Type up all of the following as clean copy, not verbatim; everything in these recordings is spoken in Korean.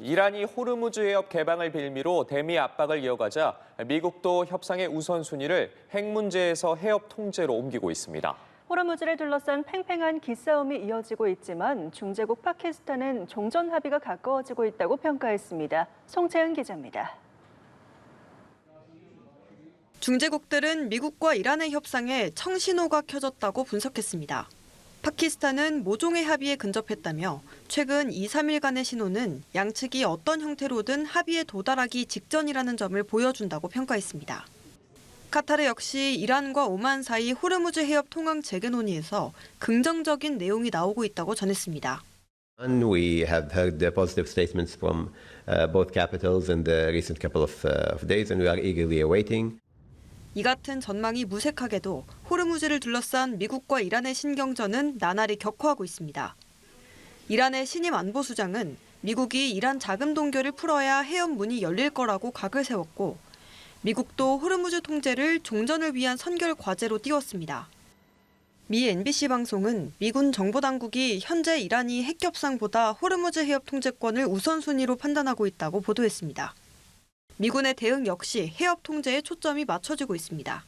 이란이 호르무즈 해협 개방을 빌미로 대미 압박을 이어가자 미국도 협상의 우선순위를 핵 문제에서 해협 통제로 옮기고 있습니다. 호르무즈를 둘러싼 팽팽한 기싸움이 이어지고 있지만 중재국 파키스탄은 종전 합의가 가까워지고 있다고 평가했습니다. 송채은 기자입니다. 중재국들은 미국과 이란의 협상에 청신호가 켜졌다고 분석했습니다. 파키스탄은 모종의 합의에 근접했다며 최근 2, 3일간의 신호는 양측이 어떤 형태로든 합의에 도달하기 직전이라는 점을 보여준다고 평가했습니다. 카타르 역시 이란과 오만 사이 호르무즈 해협 통항 재개 논의에서 긍정적인 내용이 나오고 있다고 전했습니다. And we have heard positive statements from both capitals in the recent couple of days, and we are eagerly awaiting. 이 같은 전망이 무색하게도 호르무즈를 둘러싼 미국과 이란의 신경전은 나날이 격화하고 있습니다. 이란의 신임 안보수장은 미국이 이란 자금 동결을 풀어야 해협 문이 열릴 거라고 각을 세웠고 미국도 호르무즈 통제를 종전을 위한 선결 과제로 띄웠습니다. 미 NBC 방송은 미군 정보당국이 현재 이란이 핵 협상보다 호르무즈 해협 통제권을 우선순위로 판단하고 있다고 보도했습니다. 미군의 대응 역시 해협 통제에 초점이 맞춰지고 있습니다.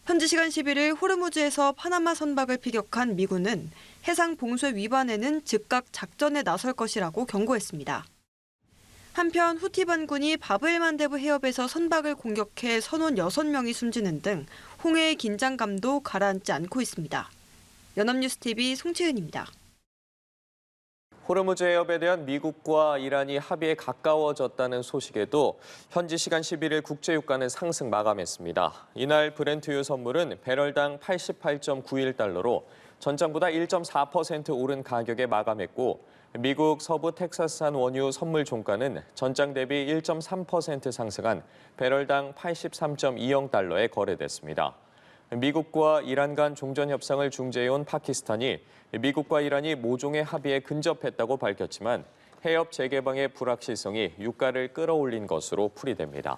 현지 시간 11일 호르무즈에서 파나마 선박을 피격한 미군은 해상 봉쇄 위반에는 즉각 작전에 나설 것이라고 경고했습니다. 한편 후티 반군이 바브엘만데브 해협에서 선박을 공격해 선원 6명이 숨지는 등 홍해의 긴장감도 가라앉지 않고 있습니다. 연합뉴스TV 송채은입니다. 호르무즈 해협에 대한 미국과 이란이 합의에 가까워졌다는 소식에도 현지 시간 11일 국제유가는 상승 마감했습니다. 이날 브렌트유 선물은 배럴당 88.91달러로 전장보다 1.4% 오른 가격에 마감했고 미국 서부 텍사스산 원유 선물 종가는 전장 대비 1.3% 상승한 배럴당 83.20달러에 거래됐습니다. 미국과 이란 간 종전 협상을 중재해온 파키스탄이 미국과 이란이 모종의 합의에 근접했다고 밝혔지만 해협 재개방의 불확실성이 유가를 끌어올린 것으로 풀이됩니다.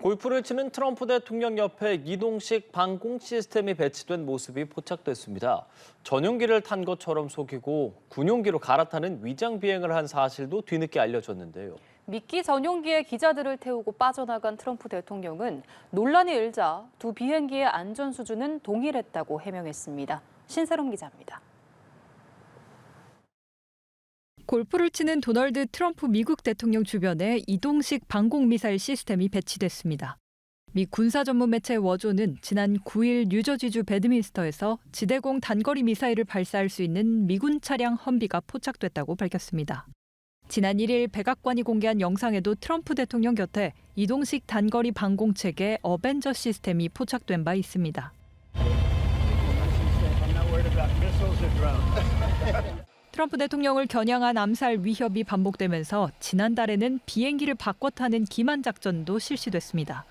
골프를 치는 트럼프 대통령 옆에 이동식 방공 시스템이 배치된 모습이 포착됐습니다. 전용기를 탄 것처럼 속이고 군용기로 갈아타는 위장 비행을 한 사실도 뒤늦게 알려졌는데요. 미끼 전용기에 기자들을 태우고 빠져나간 트럼프 대통령은 논란이 일자 두 비행기의 안전 수준은 동일했다고 해명했습니다. 신세롬 기자입니다. 골프를 치는 도널드 트럼프 미국 대통령 주변에 이동식 방공미사일 시스템이 배치됐습니다. 미 군사 전문 매체 워조는 지난 9일 뉴저지주 배드민스터에서 지대공 단거리 미사일을 발사할 수 있는 미군 차량 험비가 포착됐다고 밝혔습니다. 지난 1일 백악관이 공개한 영상에도 트럼프 대통령 곁에 이동식 단거리 방공체계 어벤져 시스템이 포착된 바 있습니다. 트럼프 대통령을 겨냥한 암살 위협이 반복되면서 지난달에는 비행기를 바꿔 타는 기만 작전도 실시됐습니다.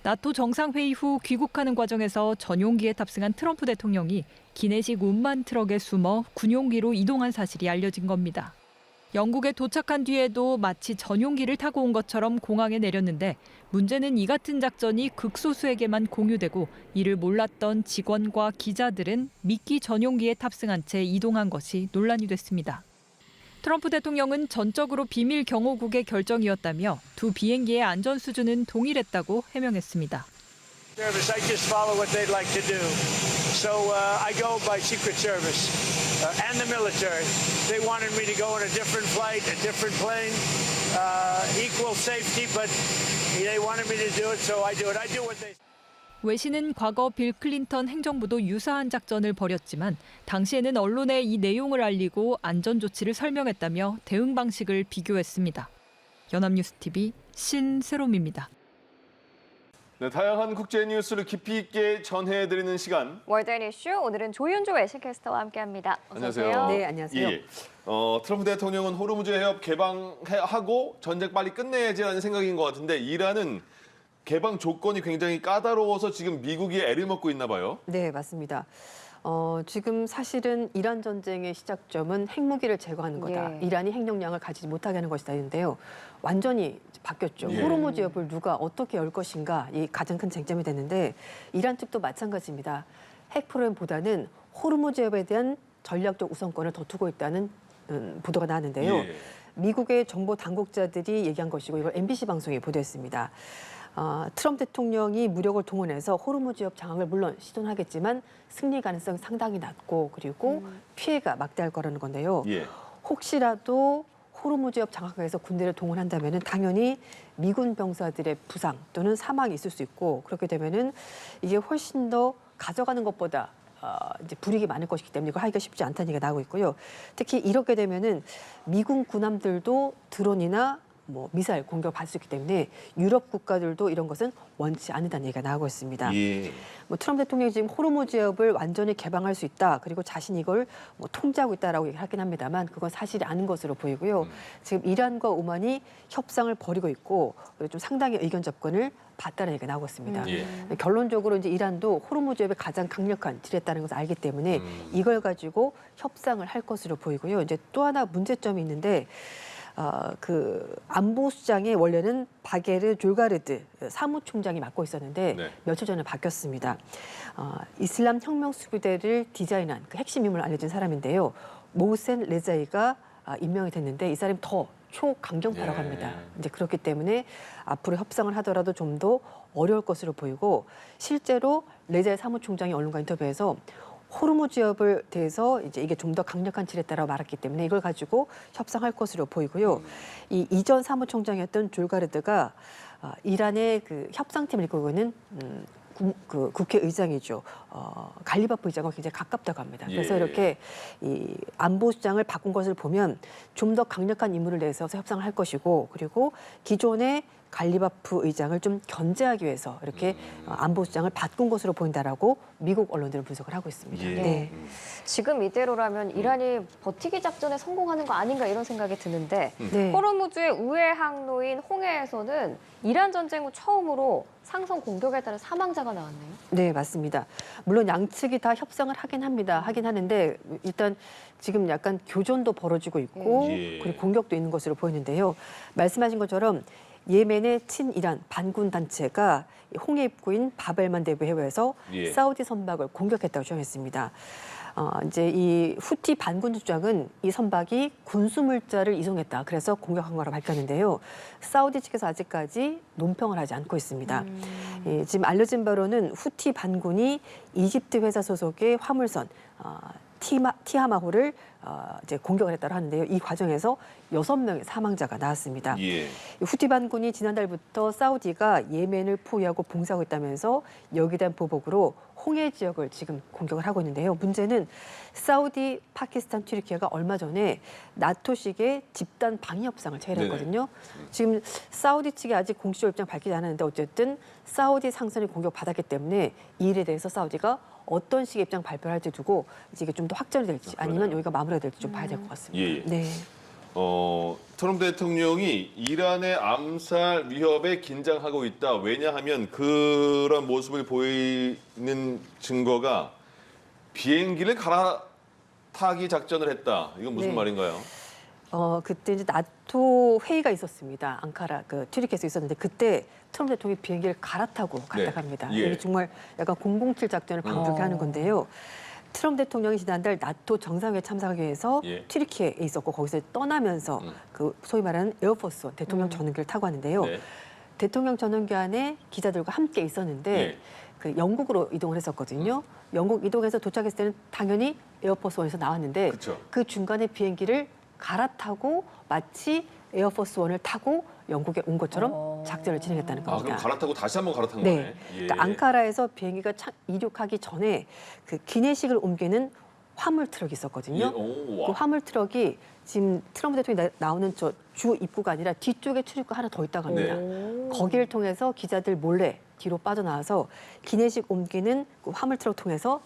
나토 정상회의 후 귀국하는 과정에서 전용기에 탑승한 트럼프 대통령이 기내식 운반 트럭에 숨어 군용기로 이동한 사실이 알려진 겁니다. 영국에 도착한 뒤에도 마치 전용기를 타고 온 것처럼 공항에 내렸는데 문제는 이 같은 작전이 극소수에게만 공유되고 이를 몰랐던 직원과 기자들은 미끼 전용기에 탑승한 채 이동한 것이 논란이 됐습니다. 트럼프 대통령은 전적으로 비밀 경호국의 결정이었다며 두 비행기의 안전 수준은 동일했다고 해명했습니다. I just follow what they'd like to do. So I go by Secret Service and the military. They wanted me to go on a different flight, a different plane, equal safety, but they wanted me to do it, so I do it. I do what they. 외신은 과거 빌 클린턴 행정부도 유사한 작전을 벌였지만 당시에는 언론에 이 내용을 알리고 안전 조치를 설명했다며 대응 방식을 비교했습니다. 연합뉴스TV 신세롬입니다. 네, 다양한 국제 뉴스를 깊이 있게 전해드리는 시간. 월드엔 이슈, 오늘은 조윤조 외신캐스터와 함께합니다. 안녕하세요. 네, 안녕하세요. 예. 트럼프 대통령은 호르무즈 해협 개방하고 전쟁 빨리 끝내야지라는 생각인 것 같은데 이란은 개방 조건이 굉장히 까다로워서 지금 미국이 애를 먹고 있나 봐요. 네, 맞습니다. 지금 사실은 이란 전쟁의 시작점은 핵무기를 제거하는 거다. 예. 이란이 핵력량을 가지지 못하게 하는 것이다. 인데요. 완전히 바뀌었죠. 예. 호르무즈 해협을 누가 어떻게 열 것인가 이 가장 큰 쟁점이 됐는데 이란 측도 마찬가지입니다. 핵 프로그램보다는 호르무즈 해협에 대한 전략적 우선권을 더 두고 있다는 보도가 나왔는데요. 예. 미국의 정보 당국자들이 얘기한 것이고 이걸 MBC 방송이 보도했습니다. 트럼프 대통령이 무력을 동원해서 호르무즈 역 장악을 물론 시도하겠지만 승리 가능성이 상당히 낮고 그리고 피해가 막대할 거라는 건데요. 예. 혹시라도 호르무즈 역 장악에서 군대를 동원한다면은 당연히 미군 병사들의 부상 또는 사망이 있을 수 있고 그렇게 되면은 이게 훨씬 더 가져가는 것보다 이제 불이익이 많을 것이기 때문에 이걸 하기가 쉽지 않다는 얘기가 나오고 있고요. 특히 이렇게 되면은 미군 군함들도 드론이나 뭐 미사일 공격을 받을 수 있기 때문에 유럽 국가들도 이런 것은 원치 않는다는 얘기가 나오고 있습니다. 예. 뭐 트럼프 대통령이 지금 호르무즈 해협을 완전히 개방할 수 있다. 그리고 자신이 이걸 뭐 통제하고 있다라고 얘기하긴 합니다만 그건 사실이 아닌 것으로 보이고요. 지금 이란과 오만이 협상을 벌이고 있고 좀 상당히 의견 접근을 봤다는 얘기가 나오고 있습니다. 예. 결론적으로 이제 이란도 호르무즈 해협의 가장 강력한 지뢰다는 것을 알기 때문에 이걸 가지고 협상을 할 것으로 보이고요. 이제 또 하나 문제점이 있는데 그 안보수장에 원래는 바게르 졸가르드 사무총장이 맡고 있었는데 네. 며칠 전에 바뀌었습니다. 이슬람 혁명 수비대를 디자인한 그 핵심 인물로 알려진 사람인데요. 모센 레자이가 임명이 됐는데 이 사람이 더 초강경파라고 합니다. 이제 그렇기 때문에 앞으로 협상을 하더라도 좀 더 어려울 것으로 보이고 실제로 레자이 사무총장이 언론과 인터뷰에서 호르무즈 해협을 대해서 이제 이게 좀 더 강력한 지뢰다라고 말했기 때문에 이걸 가지고 협상할 것으로 보이고요. 이 이전 사무총장이었던 졸가르드가 이란의 그 협상팀을 이끌고 있는 그 국회의장이죠. 갈리바프 의장과 굉장히 가깝다고 합니다. 그래서 예. 이렇게 이 안보수장을 바꾼 것을 보면 좀 더 강력한 인물을 내세워서 협상을 할 것이고 그리고 기존의 갈리바프 의장을 좀 견제하기 위해서 이렇게 안보수장을 바꾼 것으로 보인다라고 미국 언론들은 분석을 하고 있습니다. 예. 네. 지금 이대로라면 이란이 버티기 작전에 성공하는 거 아닌가 이런 생각이 드는데 네. 호르무즈의 우회 항로인 홍해에서는 이란 전쟁 후 처음으로 상선 공격에 따른 사망자가 나왔네요. 네, 맞습니다. 물론 양측이 다 협상을 하긴 합니다. 하긴 하는데 일단 지금 약간 교전도 벌어지고 있고 예. 그리고 공격도 있는 것으로 보이는데요. 말씀하신 것처럼 예멘의 친이란 반군 단체가 홍해 입구인 바벨만 대부 해외에서 예. 사우디 선박을 공격했다고 주장했습니다. 이제 이 후티 반군 주장은 이 선박이 군수 물자를 이송했다. 그래서 공격한 거라고 밝혔는데요. 사우디 측에서 아직까지 논평을 하지 않고 있습니다. 예, 지금 알려진 바로는 후티 반군이 이집트 회사 소속의 화물선 티하마호를 이제 공격을 했다고 하는데요. 이 과정에서 6명의 사망자가 나왔습니다. 예. 후티 반군이 지난달부터 사우디가 예멘을 포위하고 봉사하고 있다면서 여기에 대한 보복으로 홍해 지역을 지금 공격을 하고 있는데요. 문제는 사우디, 파키스탄, 튀르키예가 얼마 전에 나토식의 집단 방위 협상을 체결했거든요. 지금 사우디 측이 아직 공식적 입장 밝히지 않았는데 어쨌든 사우디 상선이 공격받았기 때문에 이 일에 대해서 사우디가 어떤 식의 입장 발표를 할지 두고 이제 이게 좀 더 확전이 될지 아니면 여기가 마무리가 될지 좀 봐야 될 것 같습니다. 예. 네. 트럼프 대통령이 이란의 암살 위협에 긴장하고 있다. 왜냐하면 그런 모습을 보이는 증거가 비행기를 갈아타기 작전을 했다. 이건 무슨 네. 말인가요? 그때 이제 나토 회의가 있었습니다. 앙카라 그 튀르키예에서 있었는데 그때 트럼프 대통령이 비행기를 갈아타고 갔다 갑니다. 예. 이게 정말 약간 007 작전을 방불케 하는 건데요. 트럼프 대통령이 지난달 나토 정상회의에 참석하기 위해서 예. 튀르키예에 있었고 거기서 떠나면서 그 소위 말하는 에어포스 대통령 전용기를 타고 왔는데요. 네. 대통령 전용기 안에 기자들과 함께 있었는데 예. 그 영국으로 이동을 했었거든요. 영국 이동해서 도착했을 때는 당연히 에어포스 원에서 나왔는데 그쵸. 그 중간에 비행기를 갈아타고 마치 에어포스 원을 타고 영국에 온 것처럼 작전을 진행했다는 겁니다. 그럼 갈아타고 다시 한번 갈아탄 네. 거네. 예. 그러니까 앙카라에서 비행기가 이륙하기 전에 그 기내식을 옮기는 화물 트럭이 있었거든요. 예. 오, 와. 그 화물 트럭이 지금 트럼프 대통령이 나오는 저 주 입구가 아니라 뒤쪽에 출입구가 하나 더 있다고 합니다. 거기를 통해서 기자들 몰래 뒤로 빠져나와서 기내식 옮기는 그 화물 트럭 통해서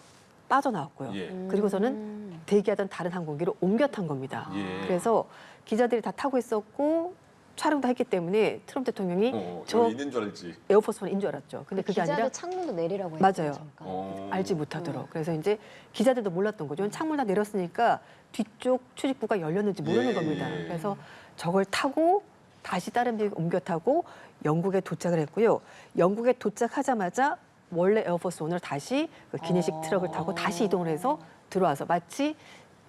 빠져나왔고요. 예. 그리고서는 대기하던 다른 항공기로 옮겨 탄 겁니다. 예. 그래서 기자들이 다 타고 있었고 촬영도 했기 때문에 트럼프 대통령이 저 여기 있는 줄 알지. 에어포스원인 줄 알았죠. 근데 그게 기자들 아니라 창문도 내리라고 맞아요. 했죠. 잠깐. 알지 못하도록. 그래서 이제 기자들도 몰랐던 거죠. 창문 다 내렸으니까 뒤쪽 출입구가 열렸는지 모르는 예. 겁니다. 그래서 저걸 타고 다시 다른 비행기 옮겨 타고 영국에 도착을 했고요. 영국에 도착하자마자 원래 에어포스 원으로 다시 그 기내식 트럭을 타고 다시 이동을 해서 들어와서 마치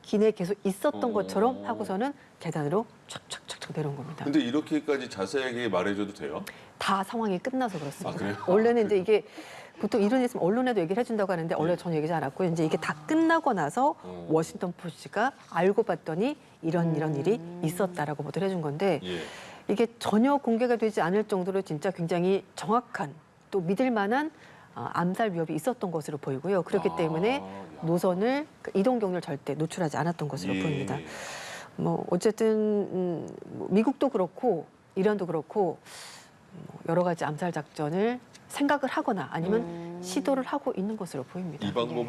기내에 계속 있었던 것처럼 하고서는 계단으로 촥촥촥촥 내려온 겁니다. 근데 이렇게까지 자세하게 말해줘도 돼요? 다 상황이 끝나서 그렇습니다. 아, 그래요? 원래는 이제 이게 보통 이런 일 있으면 언론에도 얘기를 해준다고 하는데 원래 전혀 얘기하지 않았고 이제 이게 다 끝나고 나서 워싱턴 포스트가 알고 봤더니 이런 일이 있었다라고 보도를 해준 건데 예. 이게 전혀 공개가 되지 않을 정도로 진짜 굉장히 정확한 또 믿을 만한 암살 위협이 있었던 것으로 보이고요. 그렇기 때문에 노선을 이동 경로를 절대 노출하지 않았던 것으로 예. 보입니다. 뭐 어쨌든 미국도 그렇고 이란도 그렇고 여러 가지 암살 작전을 생각을 하거나 아니면 시도를 하고 있는 것으로 보입니다. 이 방법은